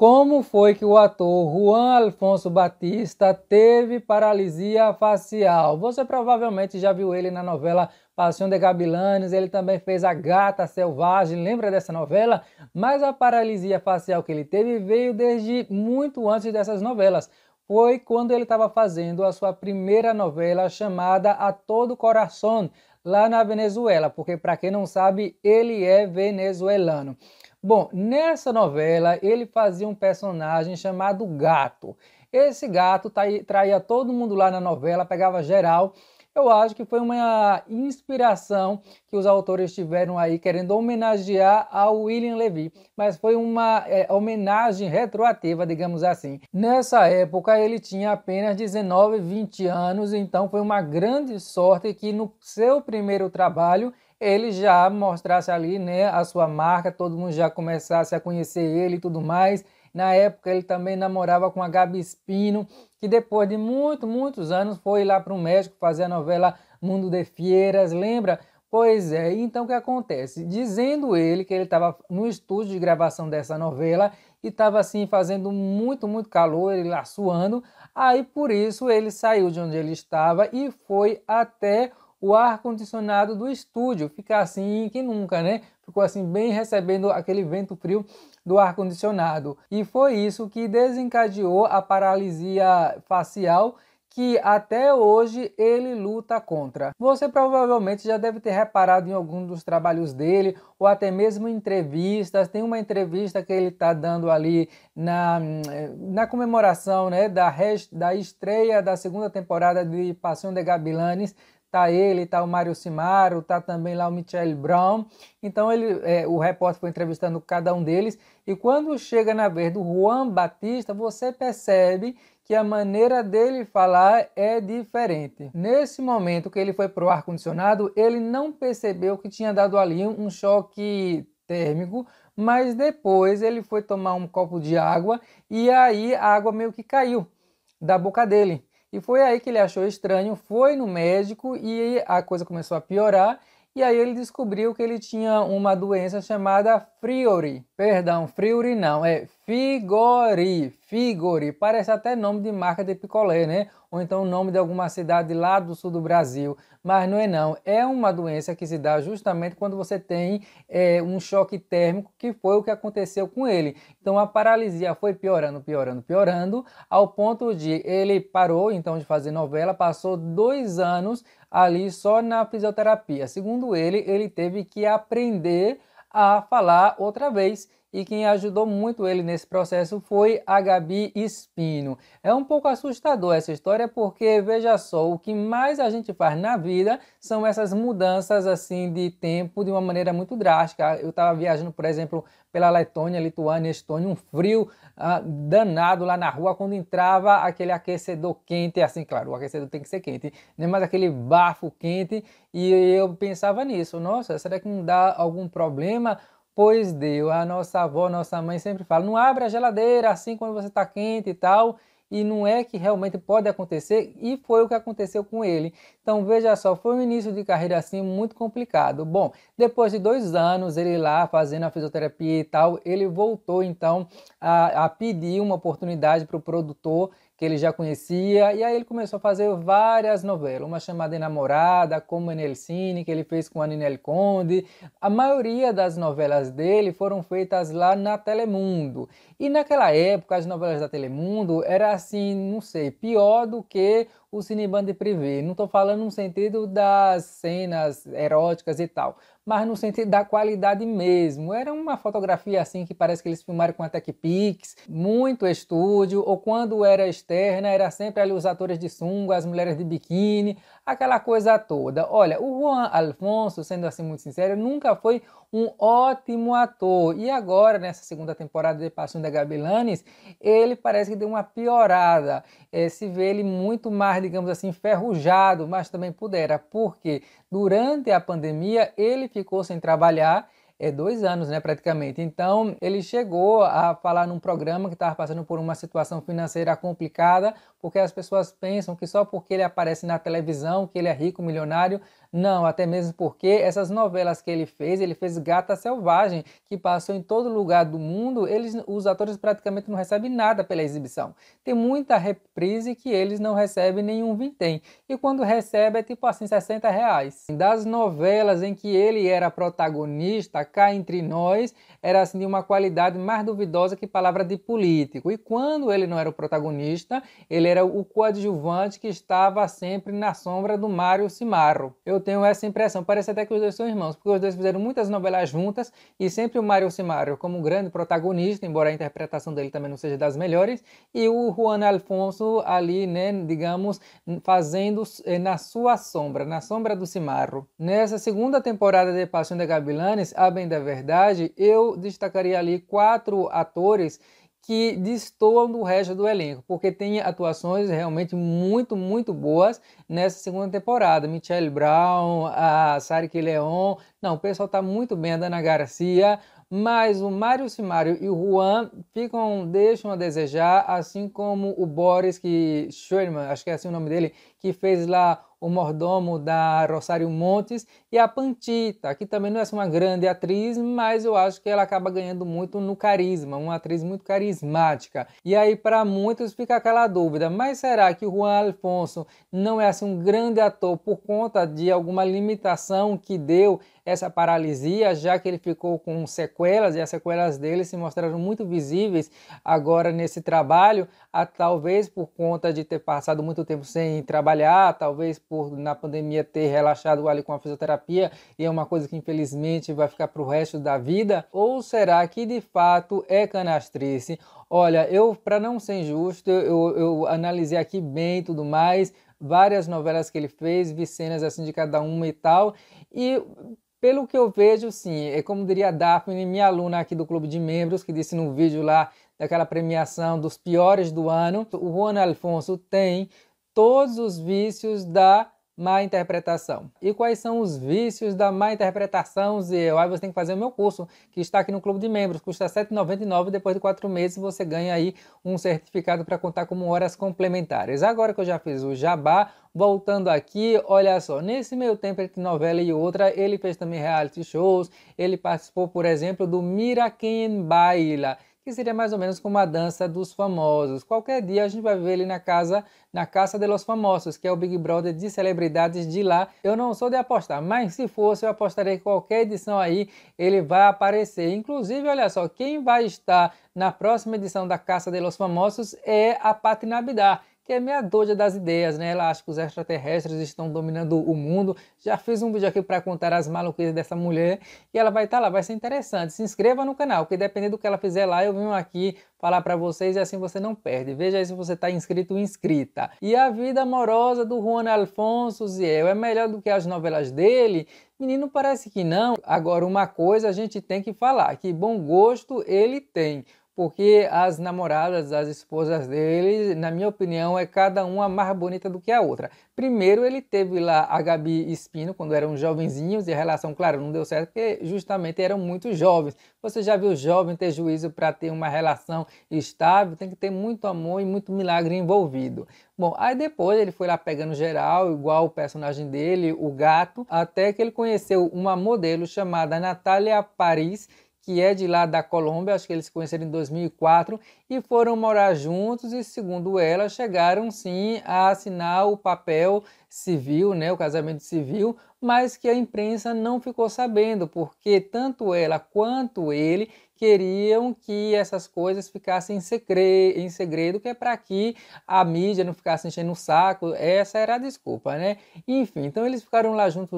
Como foi que o ator Juan Alfonso Batista teve paralisia facial? Você provavelmente já viu ele na novela Paixão de Gavilanes, ele também fez A Gata Selvagem, lembra dessa novela? Mas a paralisia facial que ele teve veio desde muito antes dessas novelas. Foi quando ele estava fazendo a sua primeira novela chamada A Todo Coração, lá na Venezuela, porque para quem não sabe, ele é venezuelano. Bom, nessa novela ele fazia um personagem chamado Gato. Esse gato traía todo mundo lá na novela, pegava geral. Eu acho que foi uma inspiração que os autores tiveram aí querendo homenagear ao William Levy, mas foi uma homenagem retroativa, digamos assim. Nessa época ele tinha apenas 19, 20 anos, então foi uma grande sorte que no seu primeiro trabalho ele já mostrasse ali, né, a sua marca, todo mundo já começasse a conhecer ele e tudo mais. Na época ele também namorava com a Gabi Espino, que depois de muitos anos foi lá para o México fazer a novela Mundo de Fieras, lembra? Pois é, então o que acontece? Dizendo ele que ele estava no estúdio de gravação dessa novela e estava assim fazendo muito calor, ele lá suando, aí por isso ele saiu de onde ele estava e foi até o ar-condicionado do estúdio, ficar assim que nunca, né? Ficou assim bem recebendo aquele vento frio do ar-condicionado. E foi isso que desencadeou a paralisia facial que até hoje ele luta contra. Você provavelmente já deve ter reparado em algum dos trabalhos dele, ou até mesmo em entrevistas. Tem uma entrevista que ele está dando ali na comemoração, né, da estreia da segunda temporada de Paixão de Gavilanes. Tá ele, tá o Mário Simaro, tá também lá o Michel Brown. Então o repórter foi entrevistando cada um deles e quando chega na vez do Juan Batista, você percebe que a maneira dele falar é diferente. Nesse momento que ele foi pro ar-condicionado, ele não percebeu que tinha dado ali um choque térmico, mas depois ele foi tomar um copo de água e aí a água meio que caiu da boca dele. E foi aí que ele achou estranho, foi no médico e a coisa começou a piorar. E aí ele descobriu que ele tinha uma doença chamada Friori. Perdão, Friori não, é Figori. Figori, parece até nome de marca de picolé, né? Ou então o nome de alguma cidade lá do sul do Brasil. Mas não é não, é uma doença que se dá justamente quando você tem um choque térmico, que foi o que aconteceu com ele. Então a paralisia foi piorando, ao ponto de ele parou então de fazer novela, passou 2 anos ali só na fisioterapia. Segundo ele teve que aprender a falar outra vez. E quem ajudou muito ele nesse processo foi a Gabi Espino. É um pouco assustador essa história porque, veja só, o que mais a gente faz na vida são essas mudanças assim de tempo de uma maneira muito drástica. Eu estava viajando, por exemplo, pela Letônia, Lituânia, Estônia, um frio danado lá na rua, quando entrava aquele aquecedor quente, assim, claro, o aquecedor tem que ser quente, né? Mas aquele bafo quente, e eu pensava nisso, nossa, será que não dá algum problema? Pois deu, a nossa avó, nossa mãe sempre fala, não abre a geladeira assim quando você está quente e tal, e não é que realmente pode acontecer, e foi o que aconteceu com ele. Então veja só, foi um início de carreira assim muito complicado. Bom, depois de 2 anos ele lá fazendo a fisioterapia e tal, ele voltou então a pedir uma oportunidade para o produtor que ele já conhecia, e aí ele começou a fazer várias novelas, uma chamada Enamorada, Como en el Cine, que ele fez com a Ninel Conde. A maioria das novelas dele foram feitas lá na Telemundo, e naquela época as novelas da Telemundo era assim, não sei, pior do que o Cineband Privé. Não estou falando no sentido das cenas eróticas e tal, mas no sentido da qualidade mesmo. Era uma fotografia assim que parece que eles filmaram com a TechPix, muito estúdio, ou quando era externa, era sempre ali os atores de sunga, as mulheres de biquíni, aquela coisa toda. Olha, o Juan Alfonso, sendo assim muito sincero, nunca foi um ótimo ator. E agora, nessa segunda temporada de Paixão de Gavilanes, ele parece que deu uma piorada. Se vê ele muito mais, digamos assim, enferrujado, mas também pudera, porque durante a pandemia ele ficou sem trabalhar 2 anos, né, praticamente. Então, ele chegou a falar num programa que estava passando por uma situação financeira complicada, porque as pessoas pensam que só porque ele aparece na televisão, que ele é rico, milionário, Não, até mesmo porque essas novelas que ele fez Gata Selvagem, que passou em todo lugar do mundo, os atores praticamente não recebem nada pela exibição. Tem muita reprise que eles não recebem nenhum vintém. E quando recebe é tipo assim, R$ 60. Das novelas em que ele era protagonista, cá entre nós, era assim de uma qualidade mais duvidosa que palavra de político. E quando ele não era o protagonista, ele era o coadjuvante que estava sempre na sombra do Mário Cimarro. Eu tenho essa impressão, parece até que os dois são irmãos, porque os dois fizeram muitas novelas juntas e sempre o Mário Cimarro como grande protagonista, embora a interpretação dele também não seja das melhores, e o Juan Alfonso ali, né, digamos, fazendo na sua sombra, na sombra do Cimarro. Nessa segunda temporada de Paixão de Gavilanes, a bem da verdade, eu destacaria ali 4 atores que destoam do resto do elenco, porque tem atuações realmente muito boas nessa segunda temporada. Michelle Brown, a Sarik Leon, não, o pessoal está muito bem, a Dana Garcia, mas o Mário Cimário e o Juan deixam a desejar, assim como o Boris Schwimmer, acho que é assim o nome dele, que fez lá o mordomo da Rosário Montes, e a Pantita, que também não é uma grande atriz, mas eu acho que ela acaba ganhando muito no carisma, uma atriz muito carismática. E aí para muitos fica aquela dúvida, mas será que o Juan Alfonso não é assim um grande ator por conta de alguma limitação que deu essa paralisia, já que ele ficou com sequelas, e as sequelas dele se mostraram muito visíveis agora nesse trabalho, talvez por conta de ter passado muito tempo sem trabalhar, talvez por na pandemia ter relaxado ali com a fisioterapia, e é uma coisa que infelizmente vai ficar para o resto da vida, ou será que de fato é canastrice? Olha, para não ser injusto, eu analisei aqui bem e tudo mais, várias novelas que ele fez, vi cenas assim de cada uma e tal, e pelo que eu vejo, sim, é como diria a Daphne, minha aluna aqui do Clube de Membros, que disse no vídeo lá daquela premiação dos piores do ano, o Juan Alfonso tem todos os vícios da má interpretação. E quais são os vícios da má interpretação, Zé? Aí você tem que fazer o meu curso, que está aqui no Clube de Membros, custa R$ 7,99, depois de 4 meses você ganha aí um certificado para contar como horas complementares. Agora que eu já fiz o jabá, voltando aqui, olha só, nesse meio tempo entre novela e outra, ele fez também reality shows, ele participou, por exemplo, do Mira Quem Baila, que seria mais ou menos como a dança dos famosos. Qualquer dia a gente vai ver ele na Casa de los Famosos, que é o Big Brother de celebridades de lá. Eu não sou de apostar, mas se fosse, eu apostaria que qualquer edição aí ele vai aparecer. Inclusive, olha só, quem vai estar na próxima edição da Casa de los Famosos é a Patti Navidad, que é meia doida das ideias, né? Ela acha que os extraterrestres estão dominando o mundo. Já fiz um vídeo aqui para contar as maluquices dessa mulher e ela vai estar lá, vai ser interessante. Se inscreva no canal, porque dependendo do que ela fizer lá, eu venho aqui falar para vocês e assim você não perde. Veja aí se você está inscrito ou inscrita. E a vida amorosa do Juan Alfonso, Ziel, é melhor do que as novelas dele? Menino, parece que não. Agora, uma coisa a gente tem que falar, que bom gosto ele tem. Porque as namoradas, as esposas dele, na minha opinião, é cada uma mais bonita do que a outra. Primeiro ele teve lá a Gabi Espino, quando eram jovenzinhos, e a relação, claro, não deu certo, porque justamente eram muito jovens. Você já viu jovem ter juízo para ter uma relação estável? Tem que ter muito amor e muito milagre envolvido. Bom, aí depois ele foi lá pegando geral, igual o personagem dele, o gato, até que ele conheceu uma modelo chamada Natália Paris, que é de lá da Colômbia, acho que eles se conheceram em 2004, e foram morar juntos e, segundo ela, chegaram sim a assinar o papel civil, né, o casamento civil, mas que a imprensa não ficou sabendo, porque tanto ela quanto ele queriam que essas coisas ficassem em segredo, que é para que a mídia não ficasse enchendo o saco, essa era a desculpa, né? Enfim, então eles ficaram lá juntos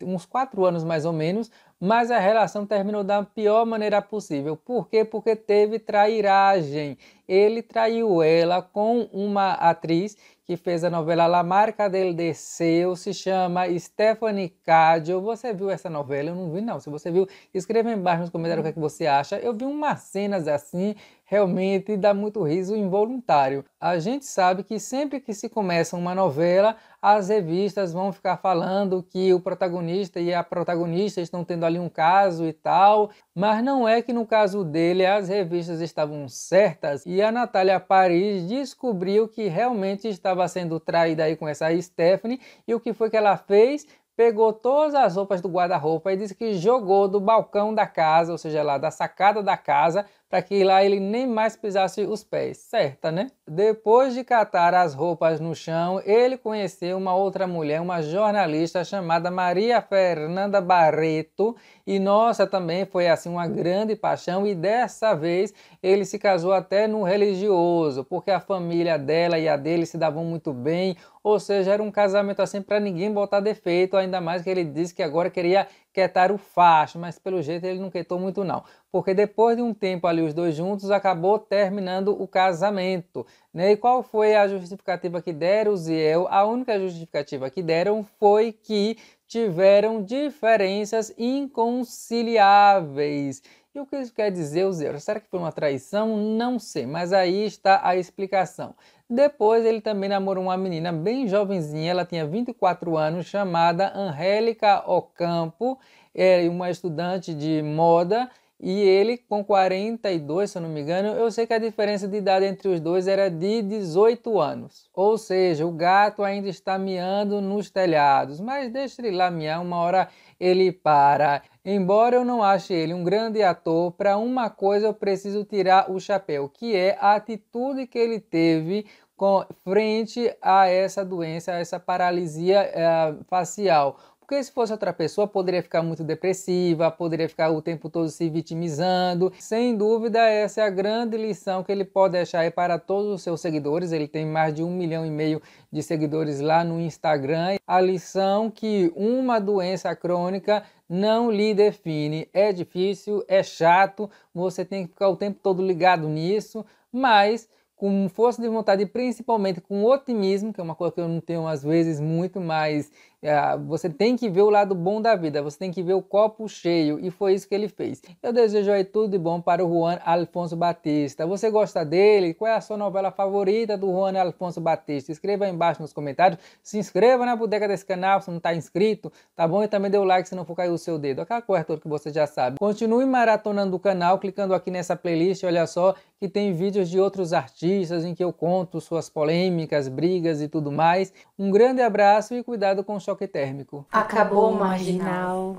uns 4 anos mais ou menos, mas a relação terminou da pior maneira possível. Por quê? Porque teve trairagem. Ele traiu ela com uma atriz que fez a novela La Marca del Deseo, se chama Stephanie Cadio. Você viu essa novela? Eu não vi não. Se você viu, escreva embaixo nos comentários o que é que você acha. Eu vi umas cenas assim, realmente dá muito riso involuntário. A gente sabe que sempre que se começa uma novela, as revistas vão ficar falando que o protagonista e a protagonista estão tendo ali um caso e tal, mas não é que no caso dele as revistas estavam certas e a Natália Paris descobriu que realmente estava sendo traída aí com essa Stephanie, e o que foi que ela fez? pegou todas as roupas do guarda-roupa e disse que jogou do balcão da casa, ou seja, lá da sacada da casa, para que lá ele nem mais pisasse os pés. Certa, né? Depois de catar as roupas no chão, ele conheceu uma outra mulher, uma jornalista chamada Maria Fernanda Barreto, e nossa, também foi assim uma grande paixão, e dessa vez ele se casou até no religioso, porque a família dela e a dele se davam muito bem, ou seja, era um casamento assim para ninguém botar defeito, ainda mais que ele disse que agora queria quietar o facho, mas pelo jeito ele não quietou muito não, porque depois de um tempo ali os dois juntos acabou terminando o casamento, né? E qual foi a justificativa que deram, Ziel? A única justificativa que deram foi que tiveram diferenças inconciliáveis. E o que isso quer dizer, Ziel? Será que foi uma traição? Não sei, mas aí está a explicação. Depois ele também namorou uma menina bem jovenzinha, ela tinha 24 anos, chamada Angélica Ocampo, uma estudante de moda, e ele com 42, se eu não me engano. Eu sei que a diferença de idade entre os dois era de 18 anos. Ou seja, o gato ainda está miando nos telhados, mas deixa ele lá miar, uma hora ele para. Embora eu não ache ele um grande ator, para uma coisa eu preciso tirar o chapéu, que é a atitude que ele teve frente a essa doença, a essa paralisia facial. Porque se fosse outra pessoa, poderia ficar muito depressiva, poderia ficar o tempo todo se vitimizando. Sem dúvida, essa é a grande lição que ele pode deixar aí para todos os seus seguidores. Ele tem mais de 1,5 milhão de seguidores lá no Instagram. A lição que uma doença crônica não lhe define. É difícil, é chato, você tem que ficar o tempo todo ligado nisso, mas com força de vontade e principalmente com otimismo, que é uma coisa que eu não tenho às vezes muito, mas você tem que ver o lado bom da vida, você tem que ver o copo cheio, e foi isso que ele fez. Eu desejo aí tudo de bom para o Juan Alfonso Batista. Você gosta dele? Qual é a sua novela favorita do Juan Alfonso Batista? Escreva aí embaixo nos comentários, se inscreva na bodega desse canal se não está inscrito, tá bom? E também dê o like se não for cair o seu dedo, aquela coisa toda que você já sabe. Continue maratonando o canal, clicando aqui nessa playlist, olha só, que tem vídeos de outros artistas em que eu conto suas polêmicas, brigas e tudo mais. Um grande abraço e cuidado com o choque térmico. Acabou, marginal.